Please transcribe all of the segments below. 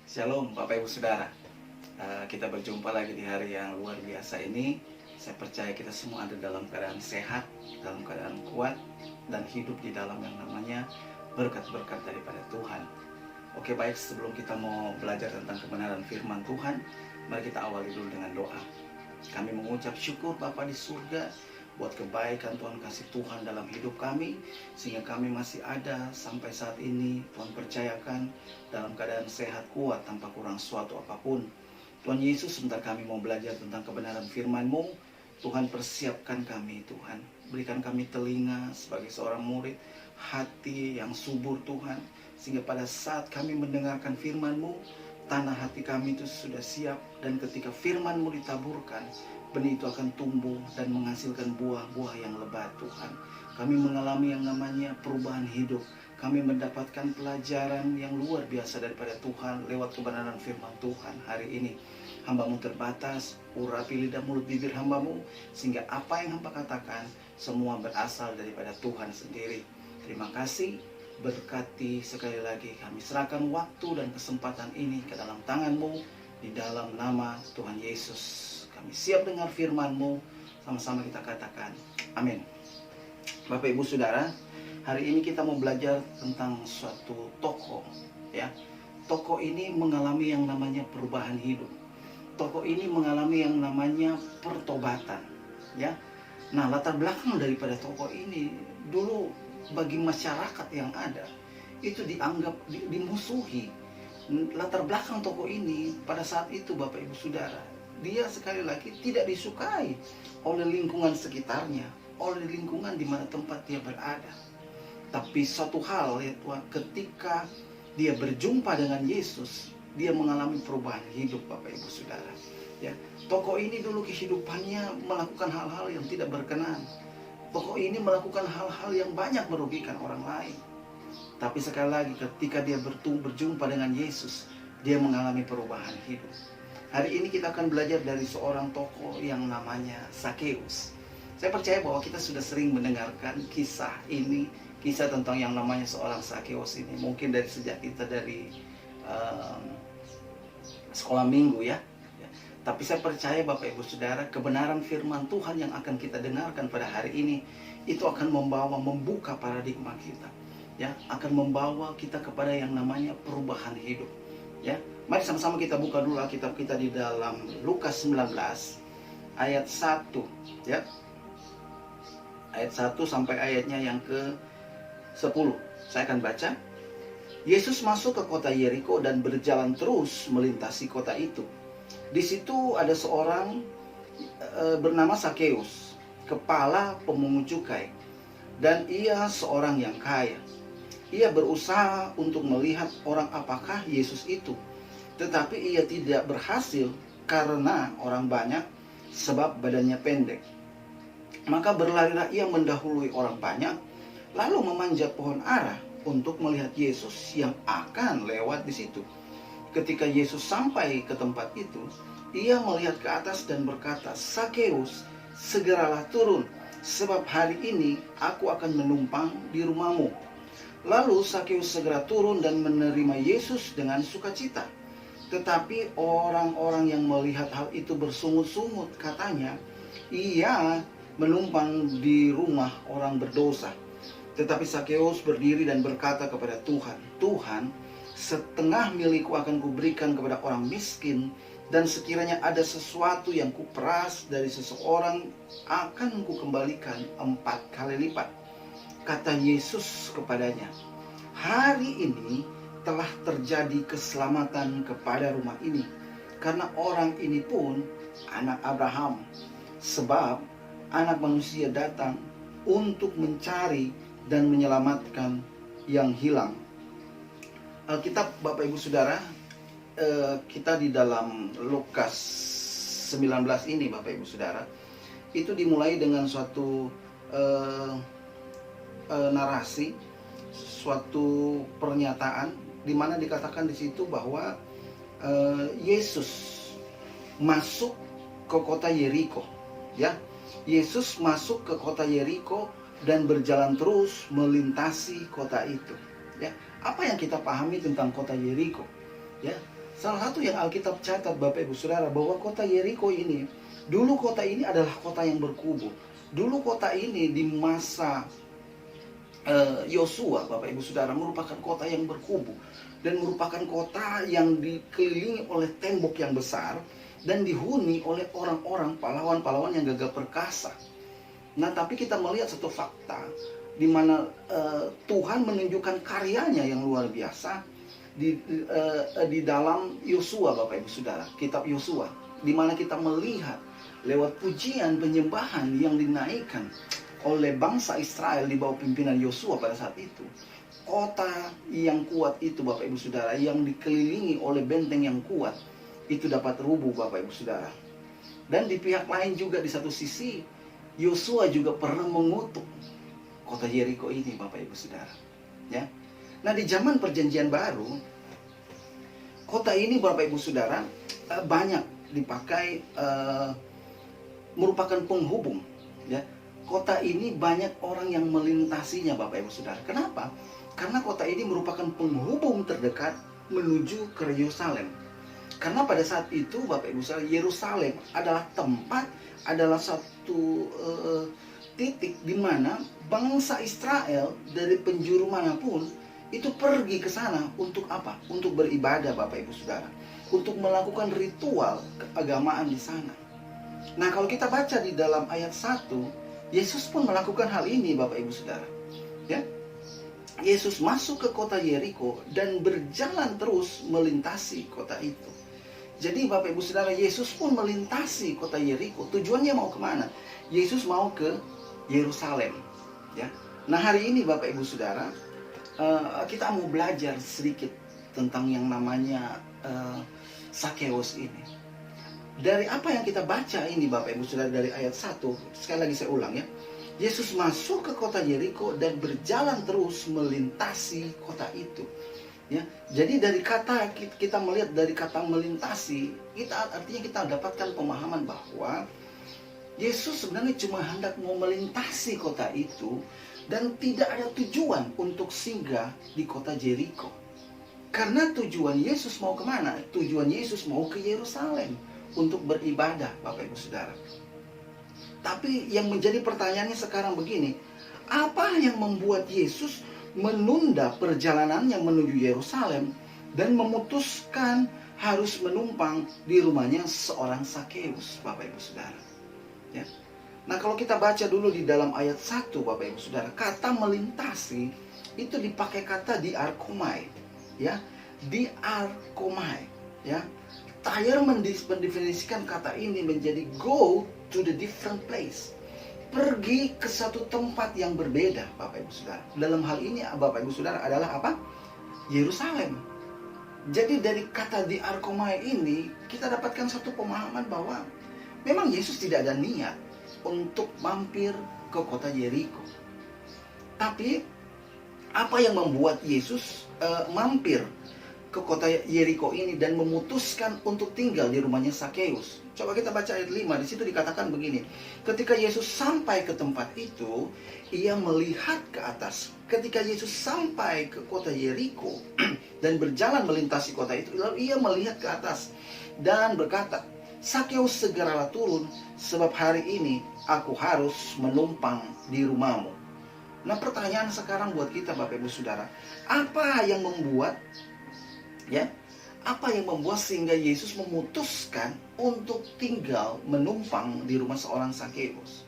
Shalom Bapak Ibu Saudara. Kita berjumpa lagi di hari yang luar biasa ini. Saya percaya kita semua ada dalam keadaan sehat, dalam keadaan kuat, dan hidup di dalam yang namanya berkat-berkat daripada Tuhan. Oke, baik, sebelum kita mau belajar tentang kebenaran firman Tuhan, mari kita awali dulu dengan doa. Kami mengucap syukur Bapa di surga buat kebaikan Tuhan kasih Tuhan dalam hidup kami, sehingga kami masih ada sampai saat ini. Tuhan percayakan dalam keadaan sehat, kuat, tanpa kurang suatu apapun. Tuhan Yesus, sebentar kami mau belajar tentang kebenaran firman-Mu. Tuhan, persiapkan kami Tuhan, berikan kami telinga sebagai seorang murid, hati yang subur Tuhan, sehingga pada saat kami mendengarkan firman-Mu, tanah hati kami itu sudah siap, dan ketika firman-Mu ditaburkan, benih itu akan tumbuh dan menghasilkan buah-buah yang lebat Tuhan. Kami mengalami yang namanya perubahan hidup. Kami mendapatkan pelajaran yang luar biasa daripada Tuhan lewat kebenaran firman Tuhan hari ini. Hamba-Mu terbatas, urapi lidah mulut bibir hamba-Mu, sehingga apa yang hamba katakan semua berasal daripada Tuhan sendiri. Terima kasih, berkati sekali lagi. Kami serahkan waktu dan kesempatan ini ke dalam tangan-Mu, di dalam nama Tuhan Yesus. Kami siap dengar firman-Mu, sama-sama kita katakan amin. Bapak Ibu Saudara, hari ini kita mau belajar tentang suatu tokoh, ya. Tokoh ini mengalami yang namanya perubahan hidup. Tokoh ini mengalami yang namanya pertobatan, ya. Nah, latar belakang daripada tokoh ini dulu bagi masyarakat yang ada itu dianggap dimusuhi. Latar belakang tokoh ini pada saat itu Bapak Ibu Saudara, dia sekali lagi tidak disukai oleh lingkungan sekitarnya, oleh lingkungan di mana tempat dia berada. Tapi satu hal ya Tuhan, ketika dia berjumpa dengan Yesus, dia mengalami perubahan hidup Bapak Ibu Saudara. Ya, tokoh ini dulu kehidupannya melakukan hal-hal yang tidak berkenan. Tokoh ini melakukan hal-hal yang banyak merugikan orang lain. Tapi sekali lagi ketika dia berjumpa dengan Yesus, dia mengalami perubahan hidup. Hari ini kita akan belajar dari seorang tokoh yang namanya Zakheus. Saya percaya bahwa kita sudah sering mendengarkan kisah ini, kisah tentang yang namanya seorang Zakheus ini. Mungkin dari sejak kita dari sekolah minggu ya. Tapi saya percaya Bapak Ibu Saudara, kebenaran firman Tuhan yang akan kita dengarkan pada hari ini, itu akan membuka paradigma kita. Ya, akan membawa kita kepada yang namanya perubahan hidup. Ya, mari sama-sama kita buka dulu Alkitab kita di dalam Lukas 19 ayat 1, ya. Ayat 1 sampai ayatnya yang ke-10. Saya akan baca. Yesus masuk ke kota Yeriko dan berjalan terus melintasi kota itu. Di situ ada seorang bernama Zakheus, kepala pemungut cukai, dan ia seorang yang kaya. Ia berusaha untuk melihat orang apakah Yesus itu, tetapi ia tidak berhasil karena orang banyak, sebab badannya pendek. Maka berlarilah ia mendahului orang banyak, lalu memanjat pohon ara untuk melihat Yesus yang akan lewat di situ. Ketika Yesus sampai ke tempat itu, ia melihat ke atas dan berkata, "Zakheus, segeralah turun, sebab hari ini aku akan menumpang di rumahmu." Lalu Zakheus segera turun dan menerima Yesus dengan sukacita. Tetapi orang-orang yang melihat hal itu bersungut-sungut, katanya, "Ia menumpang di rumah orang berdosa." Tetapi Zakheus berdiri dan berkata kepada Tuhan, "Tuhan, setengah milikku akan kuberikan kepada orang miskin, dan sekiranya ada sesuatu yang kuperas dari seseorang, akan kukembalikan 4 kali lipat." Kata Yesus kepadanya, "Hari ini telah terjadi keselamatan kepada rumah ini, karena orang ini pun anak Abraham. Sebab anak manusia datang untuk mencari dan menyelamatkan yang hilang." Alkitab Bapak Ibu Saudara, kita di dalam Lukas 19 ini Bapak Ibu Saudara, itu dimulai dengan suatu narasi, suatu pernyataan di mana dikatakan di situ bahwa Yesus masuk ke kota Yeriko, ya. Yesus masuk ke kota Yeriko dan berjalan terus melintasi kota itu, ya. Apa yang kita pahami tentang kota Yeriko? Ya, Salah satu yang Alkitab catat Bapak Ibu Saudara, bahwa kota Yeriko ini, dulu kota ini adalah kota yang berkubu. Dulu kota ini di masa Yosua, Bapak Ibu Saudara, merupakan kota yang berkubu dan merupakan kota yang dikelilingi oleh tembok yang besar dan dihuni oleh orang-orang pahlawan-pahlawan yang gagah perkasa. Nah, tapi kita melihat satu fakta di mana Tuhan menunjukkan karyanya yang luar biasa di dalam Yosua, Bapak Ibu Saudara, kitab Yosua, di mana kita melihat lewat pujian penyembahan yang dinaikkan oleh bangsa Israel di bawah pimpinan Yosua pada saat itu. Kota yang kuat itu, Bapak Ibu Saudara, yang dikelilingi oleh benteng yang kuat, itu dapat rubuh, Bapak Ibu Saudara. Dan di pihak lain juga, di satu sisi, Yosua juga pernah mengutuk kota Yeriko ini, Bapak Ibu Saudara. Ya. Nah, di zaman Perjanjian Baru, kota ini, Bapak Ibu Saudara, banyak dipakai merupakan penghubung. Ya. Kota ini banyak orang yang melintasinya, Bapak Ibu Saudara. Kenapa? Karena kota ini merupakan penghubung terdekat menuju ke Yerusalem. Karena pada saat itu, Bapak Ibu Saudara, Yerusalem adalah tempat, adalah satu titik di mana bangsa Israel dari penjuru manapun itu pergi ke sana untuk apa? Untuk beribadah, Bapak Ibu Saudara. Untuk melakukan ritual keagamaan di sana. Nah, kalau kita baca di dalam ayat 1, Yesus pun melakukan hal ini, Bapak Ibu Saudara. Ya. Yesus masuk ke kota Yeriko dan berjalan terus melintasi kota itu. Jadi Bapak Ibu Saudara, Yesus pun melintasi kota Yeriko. Tujuannya mau kemana? Yesus mau ke Yerusalem. Ya. Nah, hari ini Bapak Ibu Saudara, kita mau belajar sedikit tentang yang namanya Sakeus ini. Dari apa yang kita baca ini, Bapak Ibu Saudara, dari ayat 1, sekali lagi saya ulang ya. Yesus masuk ke kota Yeriko dan berjalan terus melintasi kota itu. Ya, jadi dari kata, kita melihat dari kata melintasi, artinya kita dapatkan pemahaman bahwa Yesus sebenarnya cuma hendak mau melintasi kota itu dan tidak ada tujuan untuk singgah di kota Yeriko. Karena tujuan Yesus mau kemana? Tujuan Yesus mau ke Yerusalem untuk beribadah, Bapak Ibu Saudara. Tapi yang menjadi pertanyaannya sekarang begini, apa yang membuat Yesus menunda perjalanannya menuju Yerusalem dan memutuskan harus menumpang di rumahnya seorang Sakeus, Bapak Ibu Saudara? Ya. Nah, kalau kita baca dulu di dalam ayat 1, Bapak Ibu Saudara, kata melintasi itu dipakai kata diarkomai, ya, diarkomai, ya. Tyler mendefinisikan kata ini menjadi go to the different place. Pergi ke satu tempat yang berbeda, Bapak Ibu Saudara. Dalam hal ini, Bapak Ibu Saudara, adalah apa? Yerusalem. Jadi dari kata diarkomai ini, kita dapatkan satu pemahaman bahwa memang Yesus tidak ada niat untuk mampir ke kota Yeriko. Tapi, apa yang membuat Yesus mampir ke kota Yeriko ini dan memutuskan untuk tinggal di rumahnya Sakeus? Coba kita baca ayat 5, di situ dikatakan begini. Ketika Yesus sampai ke tempat itu, ia melihat ke atas. Ketika Yesus sampai ke kota Yeriko dan berjalan melintasi kota itu, lalu ia melihat ke atas dan berkata, Sakeus, segeralah turun, sebab hari ini aku harus menumpang di rumahmu. Nah, pertanyaan sekarang buat kita, Bapak Ibu Saudara, apa yang membuat sehingga Yesus memutuskan untuk tinggal menumpang di rumah seorang Sakeus?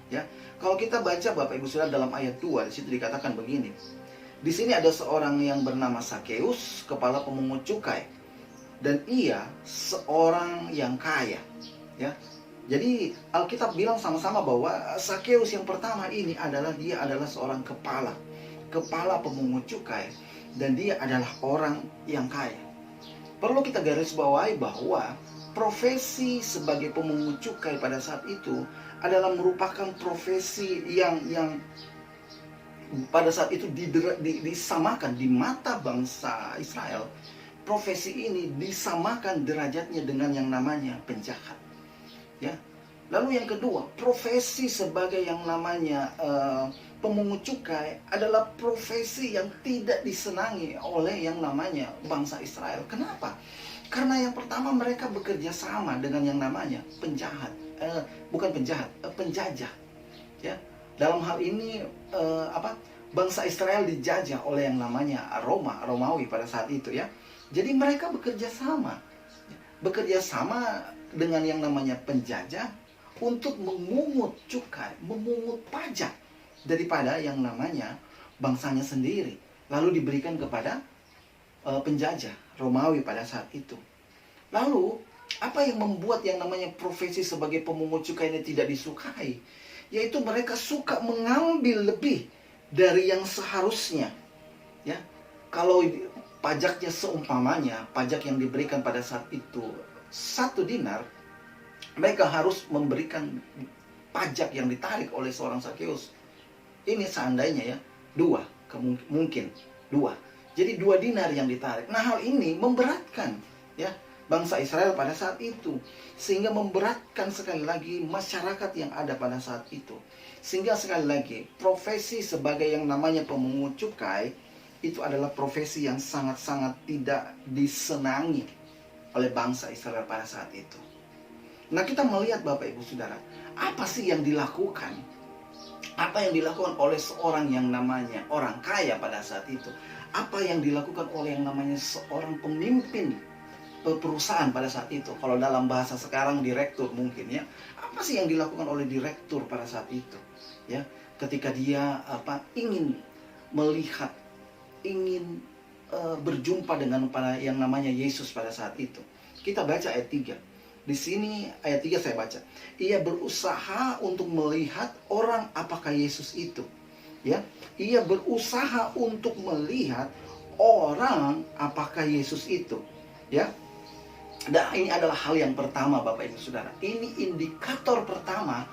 Ya, kalau kita baca, Bapak Ibu Saudara, dalam ayat 2, di situ dikatakan begini. Di sini ada seorang yang bernama Sakeus, kepala pemungut cukai, dan ia seorang yang kaya. Ya, jadi Alkitab bilang sama-sama bahwa Sakeus yang pertama ini dia adalah seorang kepala pemungut cukai, dan dia adalah orang yang kaya. Perlu kita garis bawahi bahwa profesi sebagai pemungut cukai pada saat itu adalah merupakan profesi yang pada saat itu disamakan di mata bangsa Israel. Profesi ini disamakan derajatnya dengan yang namanya penjahat. Ya. Lalu yang kedua, profesi sebagai yang namanya pemungut cukai adalah profesi yang tidak disenangi oleh yang namanya bangsa Israel. Kenapa? Karena yang pertama, mereka bekerja sama dengan yang namanya penjahat, bukan penjahat, penjajah. Ya, dalam hal ini bangsa Israel dijajah oleh yang namanya Romawi pada saat itu ya. Jadi mereka bekerja sama dengan yang namanya penjajah untuk memungut cukai, memungut pajak daripada yang namanya bangsanya sendiri, lalu diberikan kepada penjajah Romawi pada saat itu. Lalu apa yang membuat yang namanya profesi sebagai pemungut cukai ini tidak disukai? Yaitu mereka suka mengambil lebih dari yang seharusnya. Ya, kalau pajaknya seumpamanya pajak yang diberikan pada saat itu 1 dinar, mereka harus memberikan pajak yang ditarik oleh seorang Sakeus. Ini seandainya ya 2, mungkin 2. Jadi 2 dinar yang ditarik. Nah, hal ini memberatkan ya bangsa Israel pada saat itu, sehingga memberatkan sekali lagi masyarakat yang ada pada saat itu. Sehingga sekali lagi profesi sebagai yang namanya pemungut cukai itu adalah profesi yang sangat-sangat tidak disenangi oleh bangsa Israel pada saat itu. Nah, kita melihat Bapak Ibu Saudara, apa sih yang dilakukan? Apa yang dilakukan oleh seorang yang namanya orang kaya pada saat itu? Apa yang dilakukan oleh yang namanya seorang pemimpin perusahaan pada saat itu? Kalau dalam bahasa sekarang direktur mungkin ya. Apa sih yang dilakukan oleh direktur pada saat itu? Ya, ketika dia ingin melihat, ingin berjumpa dengan yang namanya Yesus pada saat itu. Kita baca ayat 3. Di sini ayat 3 saya baca. Ia berusaha untuk melihat orang apakah Yesus itu. Ya, ia berusaha untuk melihat orang apakah Yesus itu. Ya. Dan ini adalah hal yang pertama Bapak Ibu Saudara. Ini indikator pertama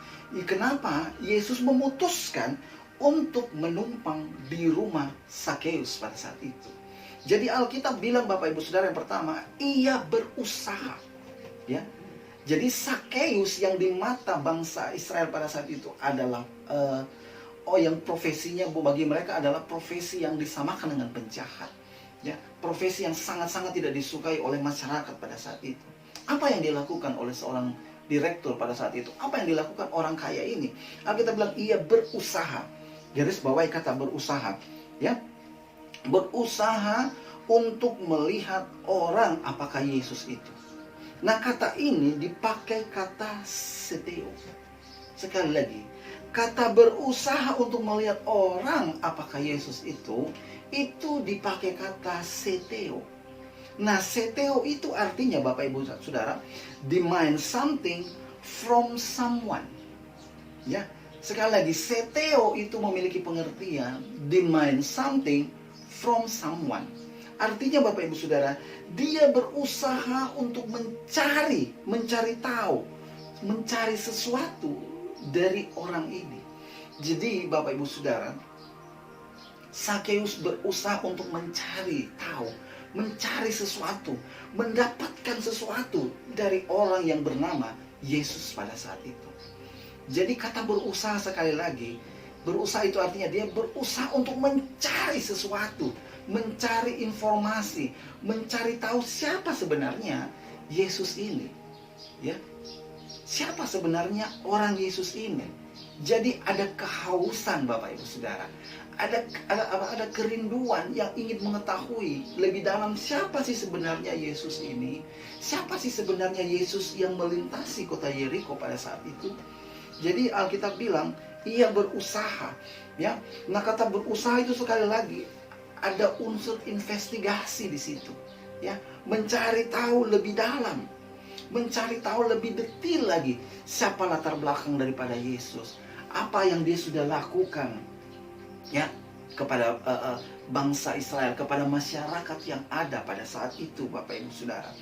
kenapa Yesus memutuskan untuk menumpang di rumah Sakeus pada saat itu. Jadi Alkitab bilang Bapak Ibu Saudara, yang pertama, ia berusaha. Ya. Jadi Sakeus yang di mata bangsa Israel pada saat itu adalah yang profesinya bagi mereka adalah profesi yang disamakan dengan penjahat. Ya, profesi yang sangat-sangat tidak disukai oleh masyarakat pada saat itu. Apa yang dilakukan oleh seorang direktur pada saat itu? Apa yang dilakukan orang kaya ini? Alkitab bilang ia berusaha. Garis bawahi kata berusaha. Ya, berusaha untuk melihat orang apakah Yesus itu. Nah, kata ini dipakai kata seteo. Sekali lagi, kata berusaha untuk melihat orang apakah Yesus itu dipakai kata seteo. Nah, seteo itu artinya Bapak Ibu Saudara, demand something from someone. Ya, sekali lagi, seteo itu memiliki pengertian demand something from someone. Artinya Bapak Ibu Saudara, dia berusaha untuk mencari tahu, mencari sesuatu dari orang ini. Jadi Bapak Ibu Saudara, Sakeus berusaha untuk mencari tahu, mencari sesuatu, mendapatkan sesuatu dari orang yang bernama Yesus pada saat itu. Jadi kata berusaha sekali lagi, berusaha itu artinya dia berusaha untuk mencari sesuatu, mencari informasi, mencari tahu siapa sebenarnya Yesus ini. Ya, siapa sebenarnya orang Yesus ini? Jadi ada kehausan Bapak Ibu Saudara, ada kerinduan yang ingin mengetahui lebih dalam siapa sih sebenarnya Yesus ini, siapa sih sebenarnya Yesus yang melintasi kota Yeriko pada saat itu. Jadi Alkitab bilang ia berusaha, ya. Nah, kata berusaha itu sekali lagi ada unsur investigasi di situ, ya, mencari tahu lebih dalam, mencari tahu lebih detail lagi siapa latar belakang daripada Yesus, apa yang dia sudah lakukan, ya, kepada bangsa Israel, kepada masyarakat yang ada pada saat itu, Bapak Ibu Saudara.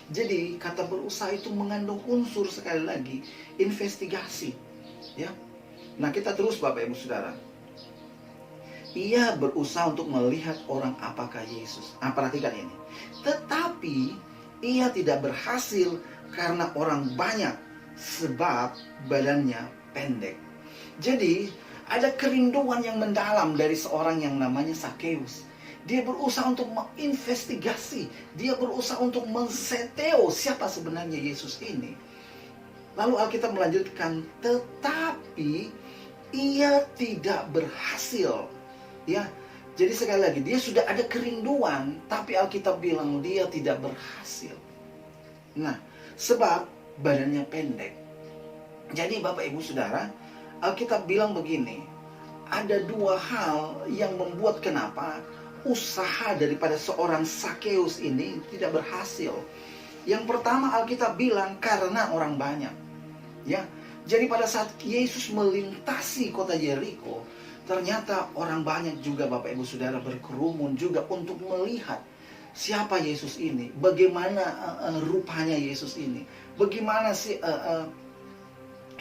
Jadi kata berusaha itu mengandung unsur sekali lagi investigasi, ya. Nah, kita terus Bapak Ibu Saudara. Ia berusaha untuk melihat orang apakah Yesus. Nah, perhatikan ini. Tetapi ia tidak berhasil karena orang banyak, sebab badannya pendek. Jadi Ada kerinduan yang mendalam dari seorang yang namanya Sakeus. Dia berusaha untuk menginvestigasi. Dia berusaha untuk menseteo siapa sebenarnya Yesus ini. Lalu Alkitab melanjutkan, tetapi ia tidak berhasil. Ya, jadi sekali lagi, dia sudah ada kerinduan, tapi Alkitab bilang dia tidak berhasil. Nah, sebab badannya pendek. Jadi Bapak Ibu Saudara, Alkitab bilang begini, ada dua hal yang membuat kenapa usaha daripada seorang Sakeus ini tidak berhasil. Yang pertama, Alkitab bilang karena orang banyak. Ya, jadi pada saat Yesus melintasi kota Yeriko, ternyata orang banyak juga Bapak Ibu Saudara berkerumun juga untuk melihat siapa Yesus ini, bagaimana rupanya Yesus ini, bagaimana sih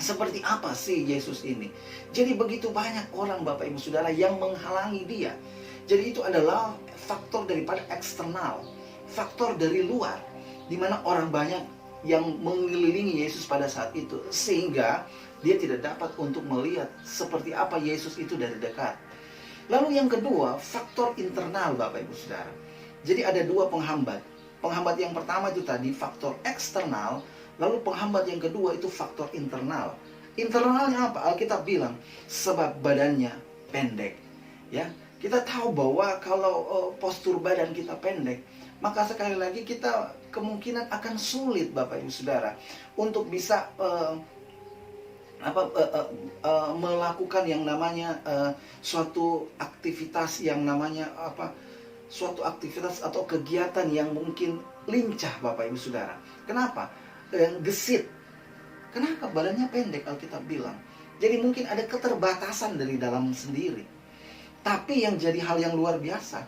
seperti apa sih Yesus ini. Jadi begitu banyak orang Bapak Ibu Saudara yang menghalangi dia. Jadi itu adalah faktor daripada eksternal, faktor dari luar, di mana orang banyak yang mengelilingi Yesus pada saat itu, sehingga dia tidak dapat untuk melihat seperti apa Yesus itu dari dekat. Lalu yang kedua, faktor internal Bapak Ibu Saudara. Jadi ada dua penghambat. Penghambat yang pertama itu tadi faktor eksternal, lalu penghambat yang kedua itu faktor internal. Internalnya apa? Alkitab bilang sebab badannya pendek. Ya, kita tahu bahwa kalau postur badan kita pendek, maka sekali lagi kita kemungkinan akan sulit Bapak Ibu Saudara untuk bisa melakukan yang namanya suatu aktivitas yang namanya suatu aktivitas atau kegiatan yang mungkin lincah Bapak Ibu Saudara. Kenapa? Gesit. Kenapa? Badannya pendek, Alkitab bilang. Jadi mungkin ada keterbatasan dari dalam sendiri. Tapi yang jadi hal yang luar biasa,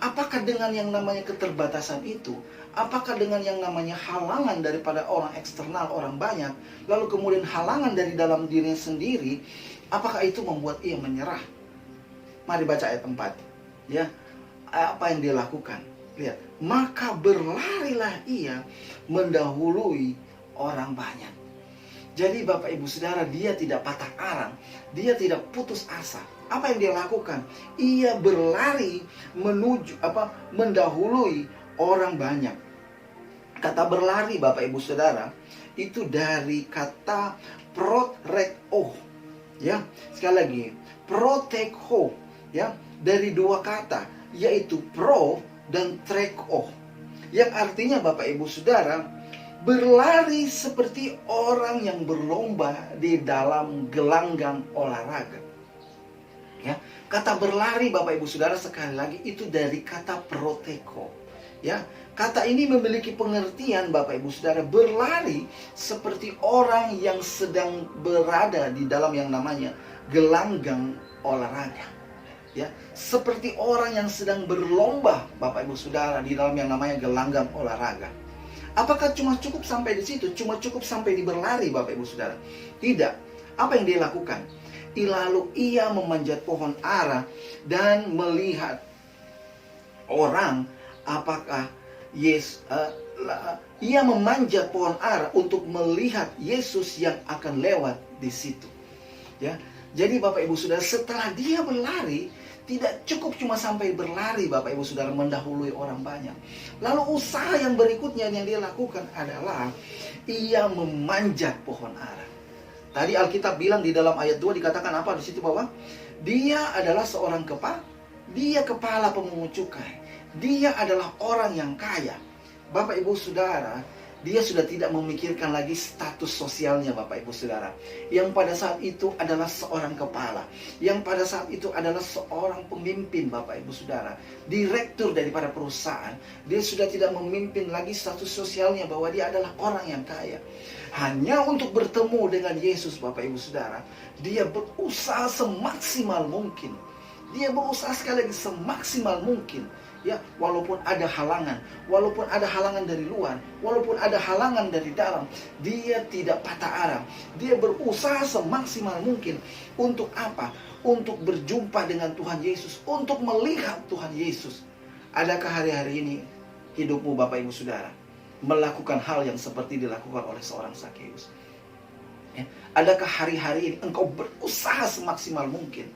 apakah dengan yang namanya keterbatasan itu, apakah dengan yang namanya halangan daripada orang eksternal, orang banyak, lalu kemudian halangan dari dalam dirinya sendiri, apakah itu membuat ia menyerah? Mari baca ayat 4. Ya, apa yang dia lakukan? Lihat, maka berlarilah ia mendahului orang banyak. Jadi Bapak Ibu Saudara, dia tidak patah arang, dia tidak putus asa. Apa yang dia lakukan? Ia berlari mendahului orang banyak. Kata berlari Bapak Ibu Saudara itu dari kata protreko. Ya, sekali lagi, protreko, ya, dari dua kata, yaitu pro dan treko. Yang artinya Bapak Ibu Saudara, berlari seperti orang yang berlomba di dalam gelanggang olahraga. Ya, kata berlari Bapak Ibu Saudara sekali lagi itu dari kata proteko. Ya, kata ini memiliki pengertian Bapak Ibu Saudara berlari seperti orang yang sedang berada di dalam yang namanya gelanggang olahraga. Ya, seperti orang yang sedang berlomba Bapak Ibu Saudara di dalam yang namanya gelanggang olahraga. Apakah cuma cukup sampai di situ? Cuma cukup sampai di berlari Bapak Ibu Saudara? Tidak. Apa yang dia lakukan? Lalu ia memanjat pohon ara dan melihat orang. Apakah ia memanjat pohon ara untuk melihat Yesus yang akan lewat di situ. Ya, jadi Bapak Ibu Saudara, setelah dia berlari, tidak cukup cuma sampai berlari Bapak Ibu Saudara mendahului orang banyak. Lalu usaha yang berikutnya yang dia lakukan adalah ia memanjat pohon ara. Tadi Alkitab bilang di dalam ayat 2 dikatakan apa di situ bahwa dia adalah seorang dia kepala pemungut cukai. Dia adalah orang yang kaya. Bapak Ibu Saudara, dia sudah tidak memikirkan lagi status sosialnya Bapak Ibu Saudara. Yang pada saat itu adalah seorang kepala. Yang pada saat itu adalah seorang pemimpin Bapak Ibu Saudara. Direktur daripada perusahaan. Dia sudah tidak memimpin lagi status sosialnya bahwa dia adalah orang yang kaya. Hanya untuk bertemu dengan Yesus Bapak Ibu Saudara, dia berusaha semaksimal mungkin. Dia berusaha sekali lagi semaksimal mungkin. Ya, walaupun ada halangan dari luar, walaupun ada halangan dari dalam, dia tidak patah arang. Dia berusaha semaksimal mungkin untuk apa? Untuk berjumpa dengan Tuhan Yesus, untuk melihat Tuhan Yesus. Adakah hari-hari ini hidupmu Bapak Ibu Saudara melakukan hal yang seperti dilakukan oleh seorang Sakeus? Ya. Adakah hari-hari ini engkau berusaha semaksimal mungkin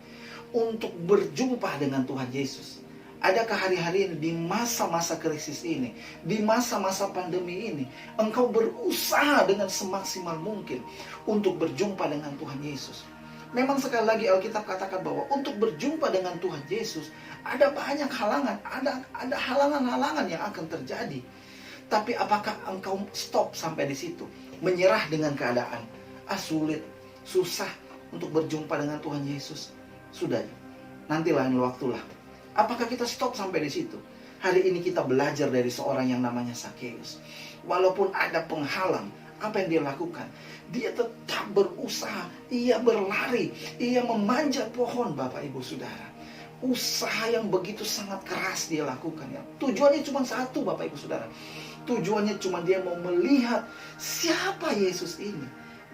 untuk berjumpa dengan Tuhan Yesus? Adakah hari-hari ini di masa-masa krisis ini, di masa-masa pandemi ini, engkau berusaha dengan semaksimal mungkin untuk berjumpa dengan Tuhan Yesus? Memang sekali lagi Alkitab katakan bahwa untuk berjumpa dengan Tuhan Yesus ada banyak halangan, ada halangan-halangan yang akan terjadi. Tapi apakah engkau stop sampai di situ? Menyerah dengan keadaan? Sulit, susah untuk berjumpa dengan Tuhan Yesus. Sudah, nanti lain waktulah. Apakah kita stop sampai di situ? Hari ini kita belajar dari seorang yang namanya Sakeus. Walaupun ada penghalang, apa yang dia lakukan? Dia tetap berusaha, ia berlari, ia memanjat pohon, Bapak Ibu Saudara. Usaha yang begitu sangat keras dia lakukan. Ya. Tujuannya cuma satu, Bapak Ibu Saudara. Tujuannya cuma dia mau melihat siapa Yesus ini.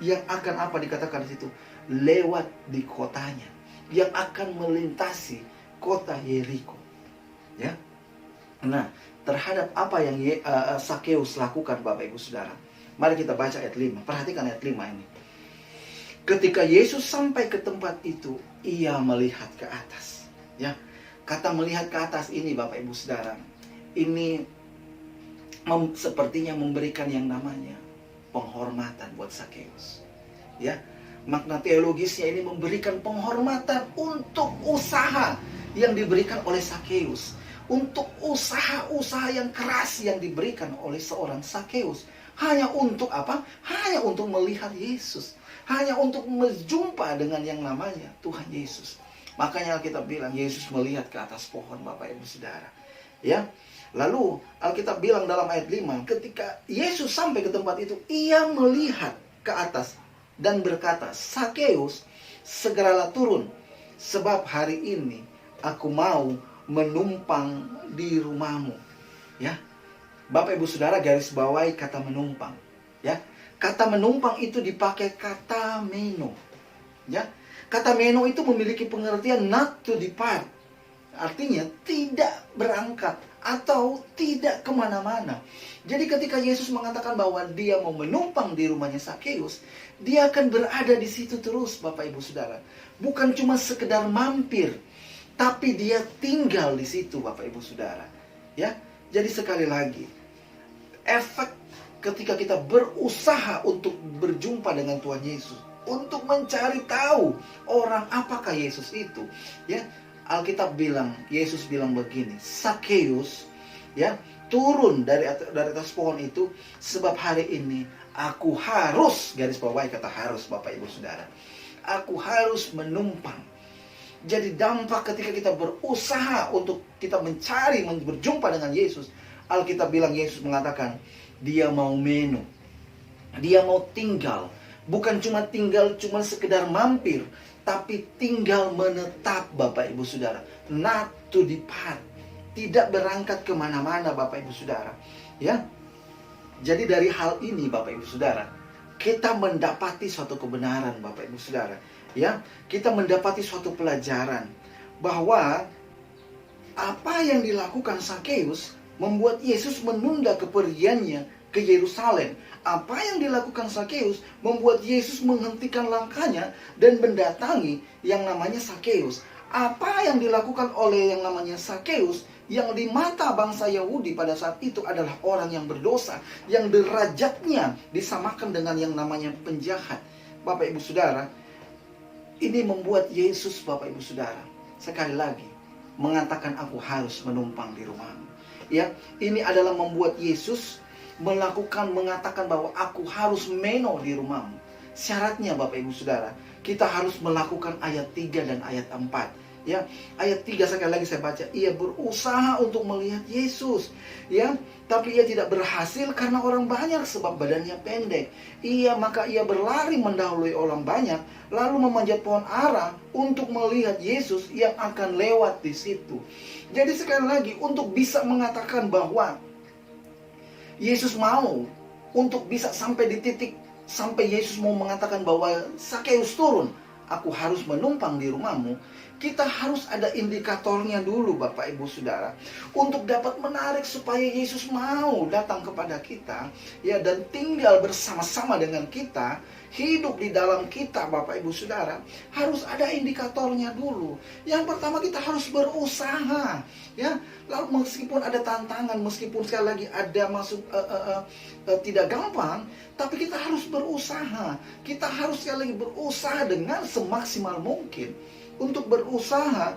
Yang akan apa dikatakan di situ? Lewat di kotanya. Yang akan melintasi kota Yeriko. Ya. Nah, terhadap apa yang Sakeus lakukan, Bapak Ibu Saudara. Mari kita baca ayat 5. Perhatikan ayat 5 ini. Ketika Yesus sampai ke tempat itu, ia melihat ke atas. Ya. Kata melihat ke atas ini, Bapak Ibu Saudara, ini sepertinya memberikan yang namanya penghormatan buat Sakeus. Ya. Makna teologisnya ini memberikan penghormatan untuk usaha yang diberikan oleh Sakeus. Untuk usaha-usaha yang keras yang diberikan oleh seorang Sakeus. Hanya untuk apa? Hanya untuk melihat Yesus. Hanya untuk berjumpa dengan yang namanya Tuhan Yesus. Makanya Alkitab bilang Yesus melihat ke atas pohon, Bapak Ibu Saudara. Ya. Lalu Alkitab bilang dalam ayat 5, ketika Yesus sampai ke tempat itu, ia melihat ke atas dan berkata, Sakeus, segeralah turun, sebab hari ini aku mau menumpang di rumahmu. Ya, Bapak Ibu Saudara garis bawahi kata menumpang. Ya, kata menumpang itu dipakai kata meno. Ya, kata meno itu memiliki pengertian not to depart. Artinya tidak berangkat atau tidak kemana-mana. Jadi ketika Yesus mengatakan bahwa dia mau menumpang di rumahnya Sakeus, dia akan berada di situ terus, Bapak Ibu Saudara. Bukan cuma sekedar mampir, tapi dia tinggal di situ, Bapak Ibu Saudara. Ya, jadi sekali lagi, efek ketika kita berusaha untuk berjumpa dengan Tuhan Yesus, untuk mencari tahu orang apakah Yesus itu, ya. Alkitab bilang, Yesus bilang begini, Sakeus, ya, turun dari atas pohon itu, sebab hari ini aku harus, garis bawahi kata harus, Bapak Ibu Saudara, aku harus menumpang. Jadi dampak ketika kita berusaha untuk kita mencari, berjumpa dengan Yesus, Alkitab bilang Yesus mengatakan, dia mau meno, dia mau tinggal, bukan cuma tinggal, cuma sekedar mampir, tapi tinggal menetap, Bapak Ibu Saudara. Not to depart. Tidak berangkat kemana-mana, Bapak Ibu Saudara. Ya. Jadi dari hal ini, Bapak Ibu Saudara, kita mendapati suatu kebenaran, Bapak Ibu Saudara. Ya, kita mendapati suatu pelajaran bahwa apa yang dilakukan Sakeus membuat Yesus menunda kepergiannya ke Yerusalem. Apa yang dilakukan Sakeus membuat Yesus menghentikan langkahnya dan mendatangi yang namanya Sakeus. Apa yang dilakukan oleh yang namanya Sakeus, yang di mata bangsa Yahudi pada saat itu adalah orang yang berdosa, yang derajatnya disamakan dengan yang namanya penjahat. Bapak Ibu Saudara, ini membuat Yesus, Bapak Ibu Saudara, sekali lagi mengatakan aku harus menumpang di rumahmu. Ya, ini adalah membuat Yesus mengatakan bahwa aku harus meno di rumahmu. Syaratnya, Bapak Ibu Saudara, kita harus melakukan ayat 3 dan ayat 4. Ya, ayat 3 sekali lagi saya baca, ia berusaha untuk melihat Yesus, ya, tapi ia tidak berhasil karena orang banyak sebab badannya pendek. Maka ia berlari mendahului orang banyak, lalu memanjat pohon ara untuk melihat Yesus yang akan lewat di situ. Jadi sekali lagi, untuk bisa mengatakan bahwa Yesus mau, untuk bisa sampai di titik sampai Yesus mau mengatakan bahwa Sakeus turun, aku harus menumpang di rumahmu. Kita harus ada indikatornya dulu Bapak Ibu Saudara, untuk dapat menarik supaya Yesus mau datang kepada kita, ya, dan tinggal bersama-sama dengan kita, hidup di dalam kita Bapak Ibu Saudara. Harus ada indikatornya dulu. Yang pertama, kita harus berusaha, ya. Lalu meskipun ada tantangan, meskipun sekali lagi ada tidak gampang, tapi kita harus berusaha. Kita harus sekali lagi berusaha dengan semaksimal mungkin untuk berusaha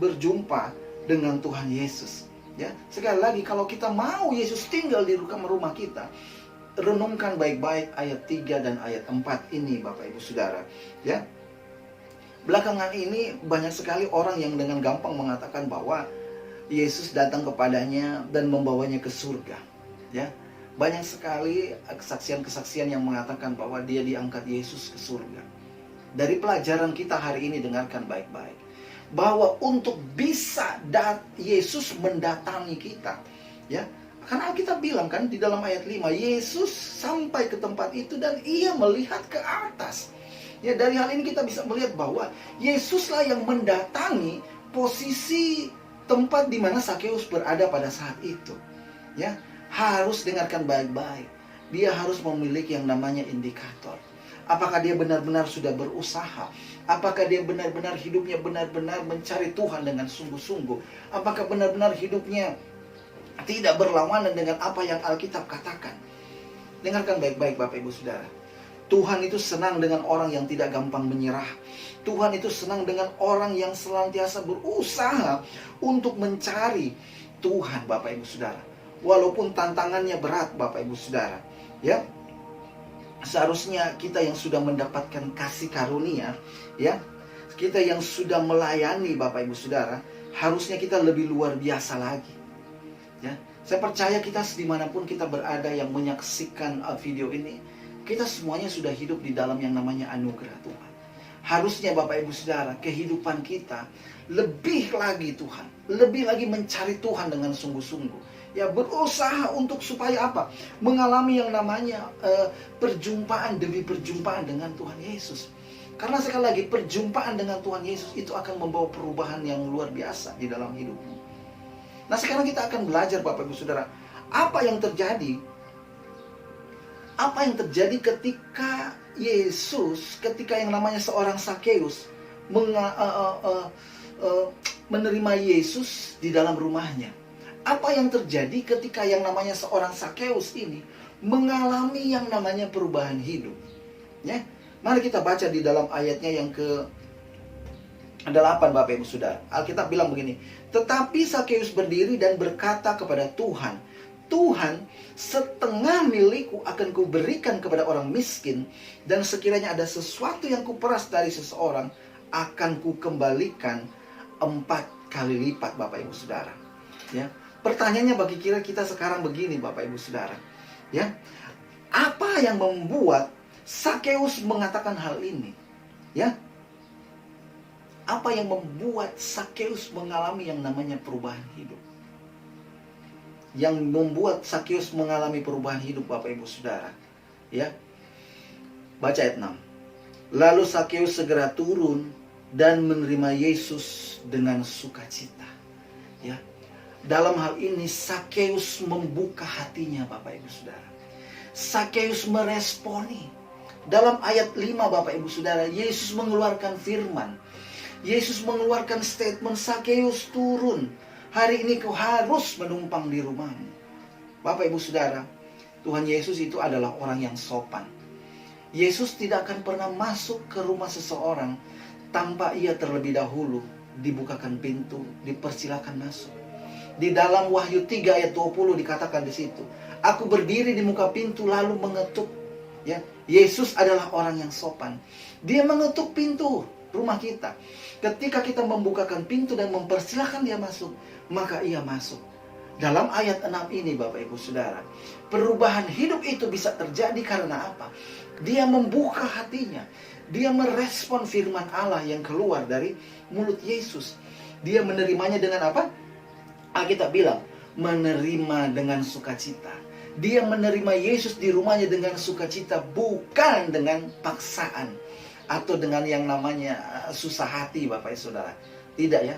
berjumpa dengan Tuhan Yesus, ya. Sekali lagi, kalau kita mau Yesus tinggal di rumah kita, renungkan baik-baik ayat 3 dan ayat 4 ini Bapak Ibu Saudara, ya. Belakangan ini banyak sekali orang yang dengan gampang mengatakan bahwa Yesus datang kepadanya dan membawanya ke surga, ya. Banyak sekali kesaksian-kesaksian yang mengatakan bahwa dia diangkat Yesus ke surga. Dari pelajaran kita hari ini, dengarkan baik-baik, bahwa untuk bisa Yesus mendatangi kita, ya. Karena Alkitab bilang kan di dalam ayat 5, Yesus sampai ke tempat itu dan ia melihat ke atas. Ya, dari hal ini kita bisa melihat bahwa Yesuslah yang mendatangi posisi tempat di mana Sakeus berada pada saat itu. Ya, harus dengarkan baik-baik. Dia harus memiliki yang namanya indikator. Apakah dia benar-benar sudah berusaha? Apakah dia benar-benar hidupnya benar-benar mencari Tuhan dengan sungguh-sungguh? Apakah benar-benar hidupnya tidak berlawanan dengan apa yang Alkitab katakan? Dengarkan baik-baik Bapak Ibu Saudara. Tuhan itu senang dengan orang yang tidak gampang menyerah. Tuhan itu senang dengan orang yang senantiasa berusaha untuk mencari Tuhan Bapak Ibu Saudara. Walaupun tantangannya berat Bapak Ibu Saudara, ya. Seharusnya kita yang sudah mendapatkan kasih karunia, ya, kita yang sudah melayani Bapak Ibu Saudara, harusnya kita lebih luar biasa lagi, ya. Saya percaya kita dimanapun kita berada yang menyaksikan video ini, kita semuanya sudah hidup di dalam yang namanya anugerah Tuhan. Harusnya Bapak Ibu Saudara, kehidupan kita lebih lagi Tuhan, lebih lagi mencari Tuhan dengan sungguh-sungguh. Ya, berusaha untuk supaya apa? Mengalami yang namanya perjumpaan demi perjumpaan dengan Tuhan Yesus. Karena sekali lagi, perjumpaan dengan Tuhan Yesus itu akan membawa perubahan yang luar biasa di dalam hidupmu. Nah, sekarang kita akan belajar Bapak Ibu Saudara, apa yang terjadi? Apa yang terjadi ketika Yesus, ketika yang namanya seorang Sakeus menerima Yesus di dalam rumahnya? Apa yang terjadi ketika yang namanya seorang Sakeus ini mengalami yang namanya perubahan hidup? Ya, mari kita baca di dalam ayatnya yang ke-8 Bapak Ibu Saudara. Alkitab bilang begini, tetapi Sakeus berdiri dan berkata kepada Tuhan, Tuhan, setengah milikku akan kuberikan kepada orang miskin, dan sekiranya ada sesuatu yang kuperas dari seseorang, akan kukembalikan 4 kali lipat Bapak Ibu Saudara. Ya. Pertanyaannya bagi kita sekarang begini Bapak Ibu Saudara, ya. Apa yang membuat Sakeus mengatakan hal ini? Ya. Apa yang membuat Sakeus mengalami yang namanya perubahan hidup? Yang membuat Sakeus mengalami perubahan hidup Bapak Ibu Saudara, ya. Baca ayat 6. Lalu Sakeus segera turun dan menerima Yesus dengan sukacita. Ya. Dalam hal ini Sakeus membuka hatinya Bapak Ibu Saudara. Sakeus meresponi. Dalam ayat 5 Bapak Ibu Saudara, Yesus mengeluarkan firman. Yesus mengeluarkan statement, Sakeus turun. Hari ini kau harus menumpang di rumahmu. Bapak Ibu Saudara, Tuhan Yesus itu adalah orang yang sopan. Yesus tidak akan pernah masuk ke rumah seseorang tanpa ia terlebih dahulu dibukakan pintu, dipersilakan masuk. Di dalam Wahyu 3 ayat 20 dikatakan di situ, aku berdiri di muka pintu lalu mengetuk. Ya, Yesus adalah orang yang sopan. Dia mengetuk pintu rumah kita. Ketika kita membukakan pintu dan mempersilahkan dia masuk, maka ia masuk. Dalam ayat 6 ini Bapak Ibu Saudara, perubahan hidup itu bisa terjadi karena apa? Dia membuka hatinya. Dia merespon firman Allah yang keluar dari mulut Yesus. Dia menerimanya dengan apa? Alkitab bilang, menerima dengan sukacita. Dia menerima Yesus di rumahnya dengan sukacita, bukan dengan paksaan. atau dengan yang namanya susah hati Bapak Ibu Saudara. Tidak ya.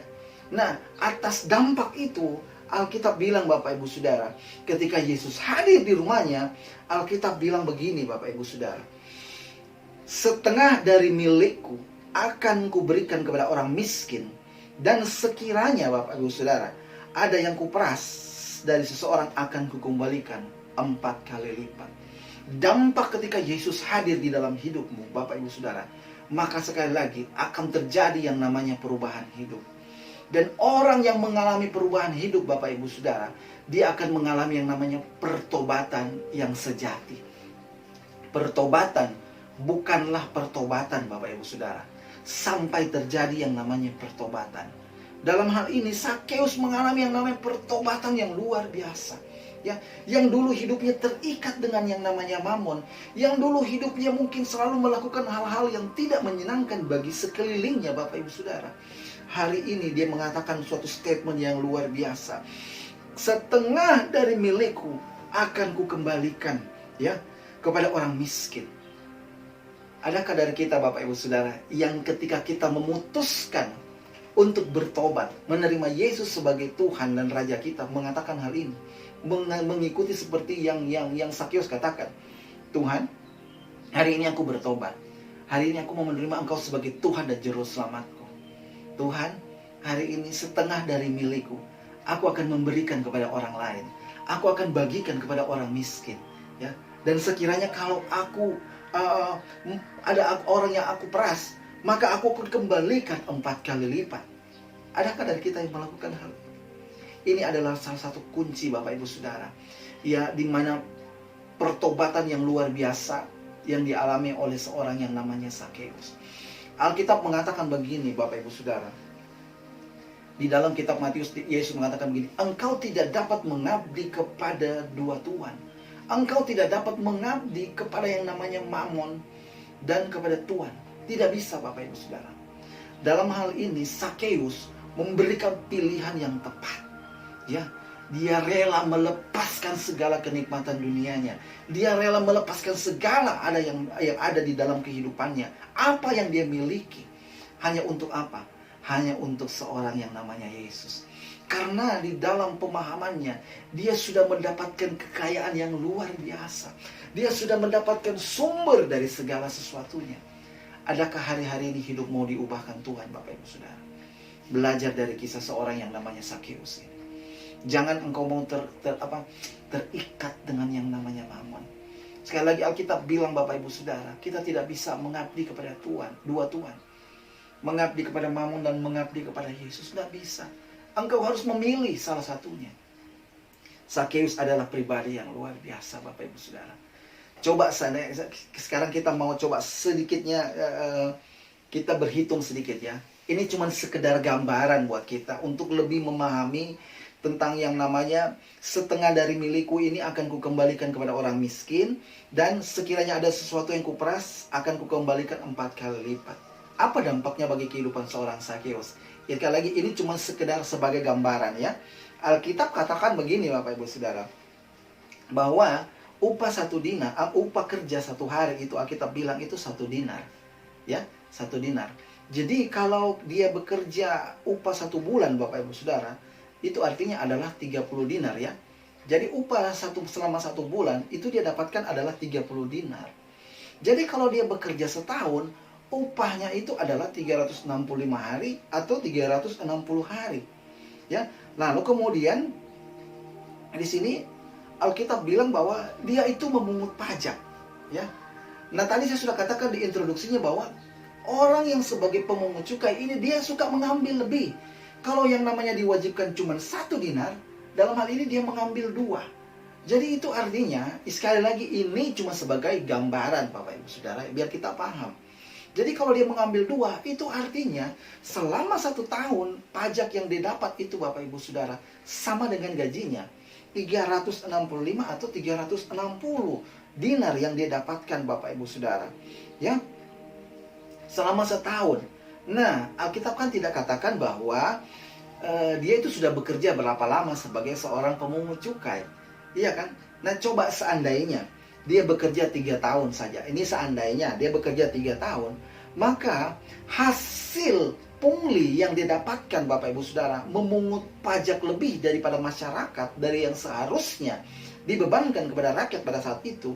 Nah, atas dampak itu Alkitab bilang Bapak Ibu Saudara, ketika Yesus hadir di rumahnya, Alkitab bilang begini Bapak Ibu Saudara. Setengah dari milikku akan kuberikan kepada orang miskin, dan sekiranya Bapak Ibu Saudara ada yang kuperas dari seseorang akan kukembalikan 4 kali lipat. Dampak ketika Yesus hadir di dalam hidupmu Bapak Ibu Saudara, maka sekali lagi akan terjadi yang namanya perubahan hidup. Dan orang yang mengalami perubahan hidup Bapak Ibu Saudara, dia akan mengalami yang namanya pertobatan yang sejati. Pertobatan bukanlah pertobatan Bapak Ibu Saudara, sampai terjadi yang namanya pertobatan. Dalam hal ini Sakeus mengalami yang namanya pertobatan yang luar biasa. Ya, yang dulu hidupnya terikat dengan yang namanya mamon, yang dulu hidupnya mungkin selalu melakukan hal-hal yang tidak menyenangkan bagi sekelilingnya Bapak Ibu Saudara. Hari ini dia mengatakan suatu statement yang luar biasa. Setengah dari milikku akan kukembalikan ya kepada orang miskin. Adakah dari kita Bapak Ibu Saudara yang ketika kita memutuskan untuk bertobat, menerima Yesus sebagai Tuhan dan Raja kita, mengatakan hal ini, mengikuti seperti yang Sakeus katakan, Tuhan, hari ini aku bertobat. Hari ini aku mau menerima Engkau sebagai Tuhan dan Juru Selamatku. Tuhan, hari ini setengah dari milikku aku akan memberikan kepada orang lain. Aku akan bagikan kepada orang miskin. Ya. Dan sekiranya kalau aku ada orang yang aku peras, maka aku akan kembalikan 4 kali lipat. Adakah dari kita yang melakukan hal ini? Ini adalah salah satu kunci Bapak Ibu Saudara, ya, di mana pertobatan yang luar biasa yang dialami oleh seorang yang namanya Sakeus. Alkitab mengatakan begini Bapak Ibu Saudara. Di dalam kitab Matius, Yesus mengatakan begini, engkau tidak dapat mengabdi kepada 2 tuan. Engkau tidak dapat mengabdi kepada yang namanya mamon dan kepada tuan. Tidak bisa Bapak Ibu Saudara. Dalam hal ini Sakeus memberikan pilihan yang tepat. Ya, dia rela melepaskan segala kenikmatan dunianya. Dia rela melepaskan segala yang ada di dalam kehidupannya. Apa yang dia miliki. Hanya untuk apa? Hanya untuk seorang yang namanya Yesus. Karena di dalam pemahamannya, dia sudah mendapatkan kekayaan yang luar biasa. Dia sudah mendapatkan sumber dari segala sesuatunya. Adakah hari-hari ini hidup mau diubahkan Tuhan Bapak Ibu Saudara? Belajar dari kisah seorang yang namanya Sakeus ini. Jangan engkau mau terikat dengan yang namanya mamon. Sekali lagi Alkitab bilang Bapak Ibu Saudara, kita tidak bisa mengabdi kepada Tuhan, 2 tuan. Mengabdi kepada mamon dan mengabdi kepada Yesus, tidak bisa. Engkau harus memilih salah satunya. Sakeus adalah pribadi yang luar biasa Bapak Ibu Saudara. Coba sekarang kita mau coba sedikitnya, kita berhitung sedikit ya. Ini cuma sekedar gambaran buat kita untuk lebih memahami tentang yang namanya setengah dari milikku ini akan kukembalikan kepada orang miskin, dan sekiranya ada sesuatu yang kuperas akan kukembalikan 4 kali lipat. Apa dampaknya bagi kehidupan seorang Sakeus? Ya, sekali lagi ini cuma sekedar sebagai gambaran ya. Alkitab katakan begini Bapak Ibu Saudara, bahwa upah 1 dinar, upah kerja 1 hari itu Alkitab bilang itu 1 dinar. Ya, 1 dinar. Jadi kalau dia bekerja upah 1 bulan Bapak Ibu Saudara, itu artinya adalah 30 dinar ya. Jadi upah selama 1 bulan itu dia dapatkan adalah 30 dinar. Jadi kalau dia bekerja setahun, upahnya itu adalah 365 hari atau 360 hari. Ya. Lalu kemudian di sini Alkitab bilang bahwa dia itu memungut pajak, ya. Nah, tadi saya sudah katakan di introduksinya bahwa orang yang sebagai pemungut cukai ini dia suka mengambil lebih. Kalau yang namanya diwajibkan cuma 1 dinar, dalam hal ini dia mengambil 2. Jadi itu artinya, sekali lagi ini cuma sebagai gambaran Bapak Ibu Saudara, biar kita paham. Jadi kalau dia mengambil 2, itu artinya selama 1 tahun pajak yang dia dapat itu Bapak Ibu Saudara sama dengan gajinya 365 atau 360 dinar yang dia dapatkan Bapak Ibu Saudara. Ya, selama setahun. Nah, Alkitab kan tidak katakan bahwa dia itu sudah bekerja berapa lama sebagai seorang pemungut cukai. Iya kan? Nah, coba seandainya dia bekerja 3 tahun saja. Ini seandainya dia bekerja 3 tahun. Maka hasil pungli yang didapatkan Bapak Ibu Saudara memungut pajak lebih daripada masyarakat, dari yang seharusnya dibebankan kepada rakyat pada saat itu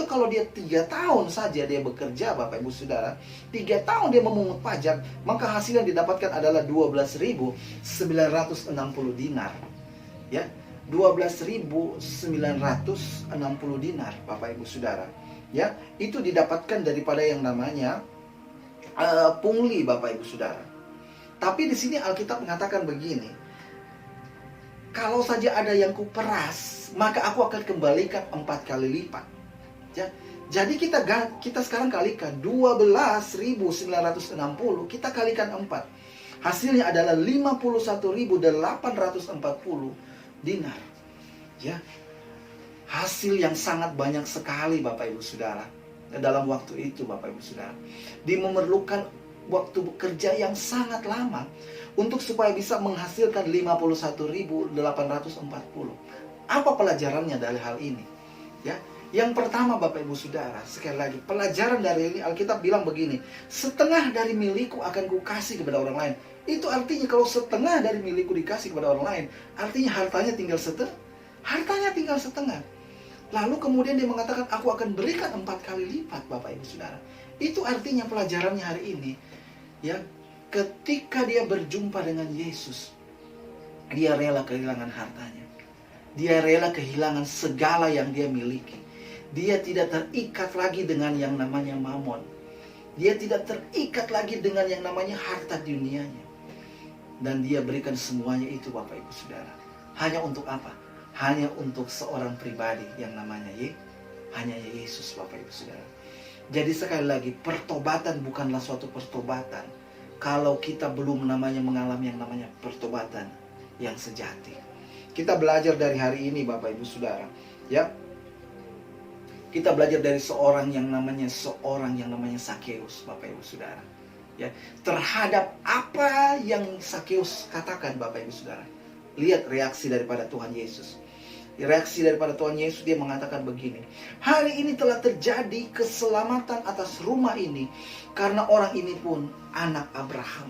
kalau dia 3 tahun saja dia bekerja Bapak Ibu Saudara, 3 tahun dia memungut pajak, maka hasil yang didapatkan adalah 12.960 dinar. Ya, 12.960 dinar Bapak Ibu Saudara. Ya, itu didapatkan daripada yang namanya pungli Bapak Ibu Saudara. Tapi di sini Alkitab mengatakan begini, kalau saja ada yang kuperas, maka aku akan kembalikan 4 kali lipat. Ya, jadi kita sekarang kalikan 12.960, kita kalikan 4. Hasilnya adalah 51.840 dinar. Ya, hasil yang sangat banyak sekali Bapak Ibu Saudara. Dalam waktu itu Bapak Ibu Saudara, dia memerlukan waktu bekerja yang sangat lama untuk supaya bisa menghasilkan 51.840. Apa pelajarannya dari hal ini? Ya, yang pertama Bapak Ibu Saudara, sekali lagi pelajaran dari ini, Alkitab bilang begini, setengah dari milikku akan kukasih kepada orang lain. Itu artinya kalau setengah dari milikku dikasih kepada orang lain, artinya hartanya tinggal setengah. Lalu kemudian dia mengatakan, aku akan berikan 4 kali lipat Bapak Ibu Saudara. Itu artinya pelajarannya hari ini, ya, ketika dia berjumpa dengan Yesus, dia rela kehilangan hartanya. Dia rela kehilangan segala yang dia miliki. Dia tidak terikat lagi dengan yang namanya mamon. Dia tidak terikat lagi dengan yang namanya harta dunianya. Dan dia berikan semuanya itu Bapak Ibu Saudara. Hanya untuk apa? Hanya untuk seorang pribadi yang namanya hanya Yesus Bapak Ibu Saudara. Jadi sekali lagi, pertobatan bukanlah suatu pertobatan kalau kita belum mengalami yang namanya pertobatan yang sejati. Kita belajar dari hari ini Bapak Ibu Saudara, ya. Kita belajar dari seorang yang namanya Sakeus Bapak Ibu Saudara. Ya, terhadap apa yang Sakeus katakan Bapak Ibu Saudara. Lihat reaksi daripada Tuhan Yesus. Reaksi daripada Tuhan Yesus, dia mengatakan begini, hari ini telah terjadi keselamatan atas rumah ini karena orang ini pun anak Abraham.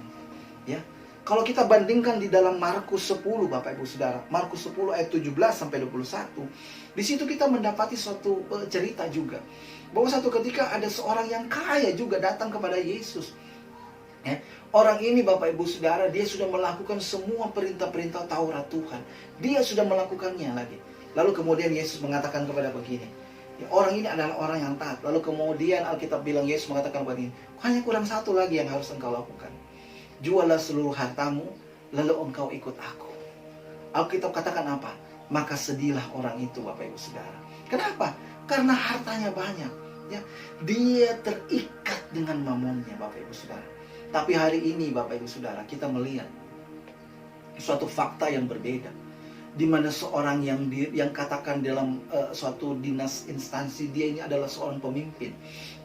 Ya, kalau kita bandingkan di dalam Markus 10 Bapak Ibu Saudara, Markus 10 ayat 17 sampai 21, di situ kita mendapati suatu cerita juga bahwa satu ketika ada seorang yang kaya juga datang kepada Yesus. Ya, orang ini Bapak Ibu Saudara, dia sudah melakukan semua perintah-perintah Taurat Tuhan. Dia sudah melakukannya lagi. Lalu kemudian Yesus mengatakan kepada begini, ya, orang ini adalah orang yang taat. Lalu kemudian Alkitab bilang, Yesus mengatakan begini, hanya kurang satu lagi yang harus engkau lakukan. Jualah seluruh hartamu, lalu engkau ikut aku. Alkitab katakan apa? Maka sedihlah orang itu Bapak Ibu Saudara. Kenapa? Karena hartanya banyak. Ya, dia terikat dengan mamonnya Bapak Ibu Saudara. Tapi hari ini Bapak Ibu Saudara, kita melihat suatu fakta yang berbeda, di mana seorang yang katakan dalam suatu dinas instansi, dia ini adalah seorang pemimpin,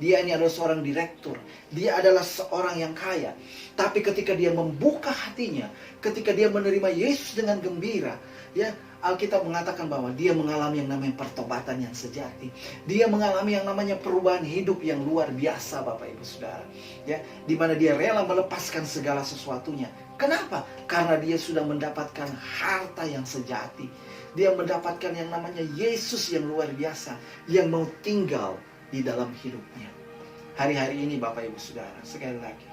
dia ini adalah seorang direktur, dia adalah seorang yang kaya. Tapi ketika dia membuka hatinya, ketika dia menerima Yesus dengan gembira, ya, Alkitab mengatakan bahwa dia mengalami yang namanya pertobatan yang sejati. Dia mengalami yang namanya perubahan hidup yang luar biasa Bapak Ibu Saudara. Ya, di mana dia rela melepaskan segala sesuatunya. Kenapa? Karena dia sudah mendapatkan harta yang sejati. Dia mendapatkan yang namanya Yesus yang luar biasa, yang mau tinggal di dalam hidupnya. Hari-hari ini Bapak Ibu Saudara, sekali lagi,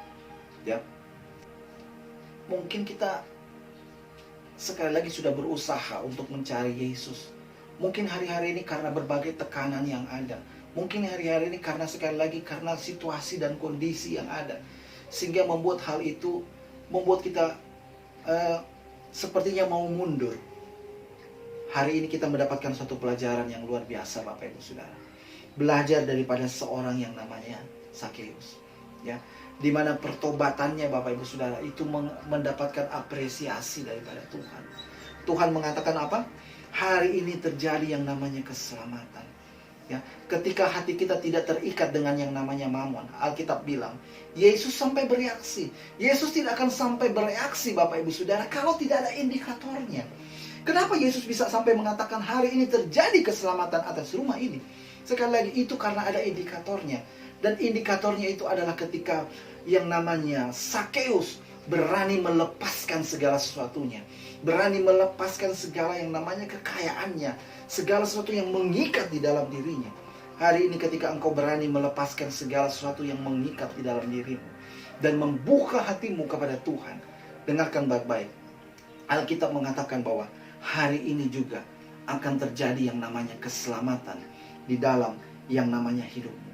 ya, mungkin kita sekali lagi sudah berusaha untuk mencari Yesus. Mungkin hari-hari ini karena berbagai tekanan yang ada. Mungkin hari-hari ini karena sekali lagi karena situasi dan kondisi yang ada, sehingga membuat hal itu membuat kita sepertinya mau mundur. Hari ini kita mendapatkan suatu pelajaran yang luar biasa Bapak Ibu Saudara. Belajar daripada seorang yang namanya Sakeus, ya, di mana pertobatannya Bapak Ibu Saudara itu mendapatkan apresiasi daripada Tuhan. Tuhan mengatakan apa? Hari ini terjadi yang namanya keselamatan. Ya, ketika hati kita tidak terikat dengan yang namanya mamon, Alkitab bilang, Yesus sampai bereaksi. Yesus tidak akan sampai bereaksi Bapak Ibu Saudara kalau tidak ada indikatornya. Kenapa Yesus bisa sampai mengatakan hari ini terjadi keselamatan atas rumah ini? Sekali lagi, itu karena ada indikatornya. Dan indikatornya itu adalah ketika yang namanya Sakeus berani melepaskan segala sesuatunya, berani melepaskan segala yang namanya kekayaannya, segala sesuatu yang mengikat di dalam dirinya. Hari ini ketika engkau berani melepaskan segala sesuatu yang mengikat di dalam dirimu dan membuka hatimu kepada Tuhan, dengarkan baik-baik. Alkitab mengatakan bahwa hari ini juga akan terjadi yang namanya keselamatan di dalam yang namanya hidupmu.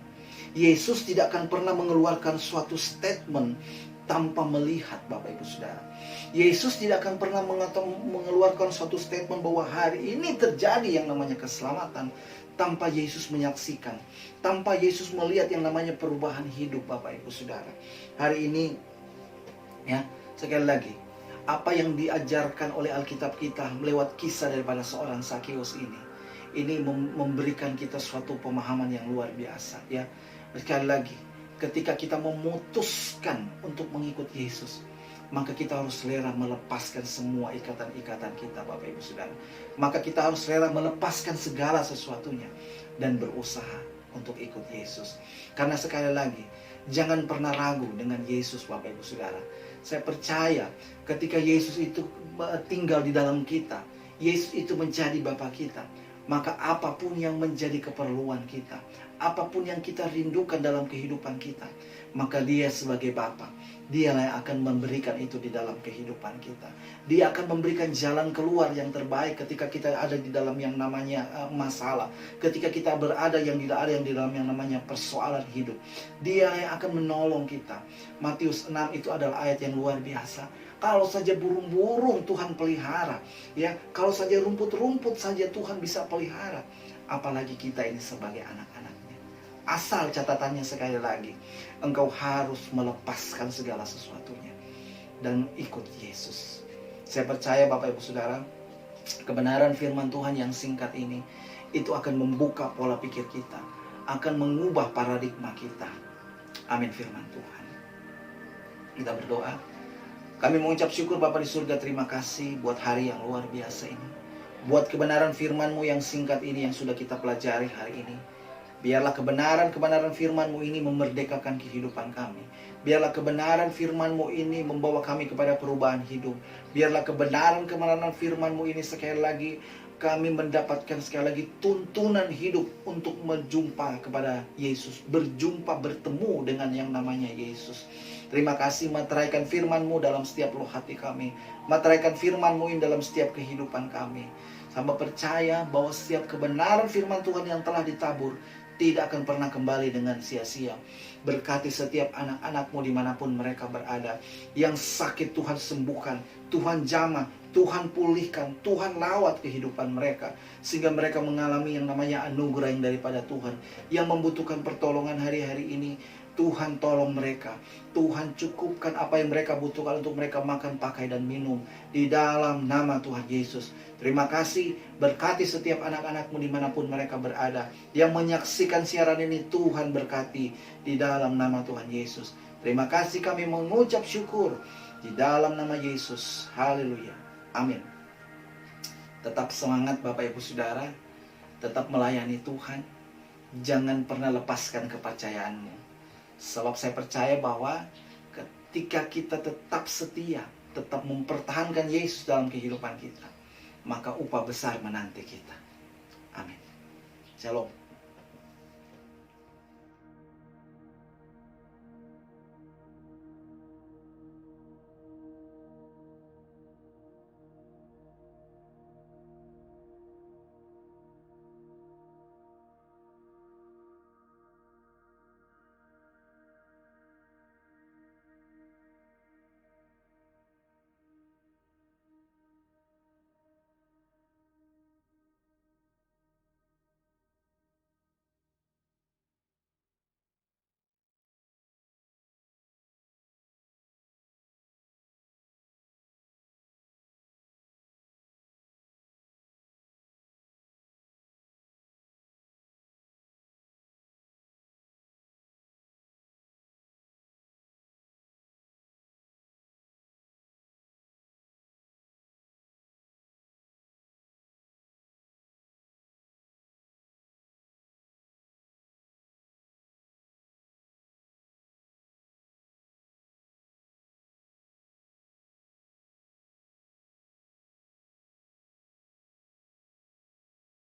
Yesus tidak akan pernah mengeluarkan suatu statement tanpa melihat, Bapak Ibu Saudara. Yesus tidak akan pernah mengeluarkan suatu statement bahwa hari ini terjadi yang namanya keselamatan tanpa Yesus menyaksikan, tanpa Yesus melihat yang namanya perubahan hidup, Bapak Ibu Saudara. Hari ini, ya, sekali lagi, apa yang diajarkan oleh Alkitab kita lewat kisah daripada seorang Sakeus ini memberikan kita suatu pemahaman yang luar biasa, ya. Sekali lagi, ketika kita memutuskan untuk mengikut Yesus, maka kita harus rela melepaskan semua ikatan-ikatan kita, Bapak Ibu Saudara. Maka kita harus rela melepaskan segala sesuatunya dan berusaha untuk ikut Yesus. Karena sekali lagi, jangan pernah ragu dengan Yesus, Bapak Ibu Saudara. Saya percaya ketika Yesus itu tinggal di dalam kita, Yesus itu menjadi Bapa kita, maka apapun yang menjadi keperluan kita, apapun yang kita rindukan dalam kehidupan kita, maka Dia sebagai Bapa, Dialah yang akan memberikan itu di dalam kehidupan kita. Dia akan memberikan jalan keluar yang terbaik ketika kita ada di dalam yang namanya masalah, ketika kita berada yang tidak ada yang di dalam yang namanya persoalan hidup. Dia yang akan menolong kita. Matius 6 itu adalah ayat yang luar biasa. Kalau saja burung-burung Tuhan pelihara, ya, kalau saja rumput-rumput saja Tuhan bisa pelihara, apalagi kita ini sebagai anak-anaknya. Asal catatannya sekali lagi, engkau harus melepaskan segala sesuatunya dan ikut Yesus. Saya percaya Bapak Ibu Saudara, kebenaran firman Tuhan yang singkat ini itu akan membuka pola pikir kita, akan mengubah paradigma kita. Amin firman Tuhan. Kita berdoa. Kami mengucap syukur Bapa di surga, terima kasih buat hari yang luar biasa ini, buat kebenaran firman-Mu yang singkat ini yang sudah kita pelajari hari ini. Biarlah kebenaran firman-Mu ini memerdekakan kehidupan kami. Biarlah kebenaran firman-Mu ini membawa kami kepada perubahan hidup. Biarlah kebenaran firman-Mu ini sekali lagi kami mendapatkan sekali lagi tuntunan hidup untuk berjumpa kepada Yesus, bertemu dengan yang namanya Yesus. Terima kasih, materaikan firman-Mu dalam setiap lubuk hati kami, materaikan firman-Mu dalam setiap kehidupan kami. Sama percaya bahwa setiap kebenaran firman Tuhan yang telah ditabur tidak akan pernah kembali dengan sia-sia. Berkati setiap anak-anak-Mu dimanapun mereka berada. Yang sakit Tuhan sembuhkan, Tuhan jamah, Tuhan pulihkan, Tuhan lawat kehidupan mereka, sehingga mereka mengalami yang namanya anugerah yang daripada Tuhan. Yang membutuhkan pertolongan hari-hari ini, Tuhan tolong mereka. Tuhan cukupkan apa yang mereka butuhkan untuk mereka makan, pakai, dan minum. Di dalam nama Tuhan Yesus. Terima kasih, berkati setiap anak-anak-Mu dimanapun mereka berada. Yang menyaksikan siaran ini, Tuhan berkati di dalam nama Tuhan Yesus. Terima kasih, kami mengucap syukur di dalam nama Yesus. Haleluya. Amin. Tetap semangat Bapak Ibu Saudara. Tetap melayani Tuhan. Jangan pernah lepaskan kepercayaanmu. Sebab saya percaya bahwa ketika kita tetap setia, tetap mempertahankan Yesus dalam kehidupan kita, maka upah besar menanti kita. Amin. Shalom.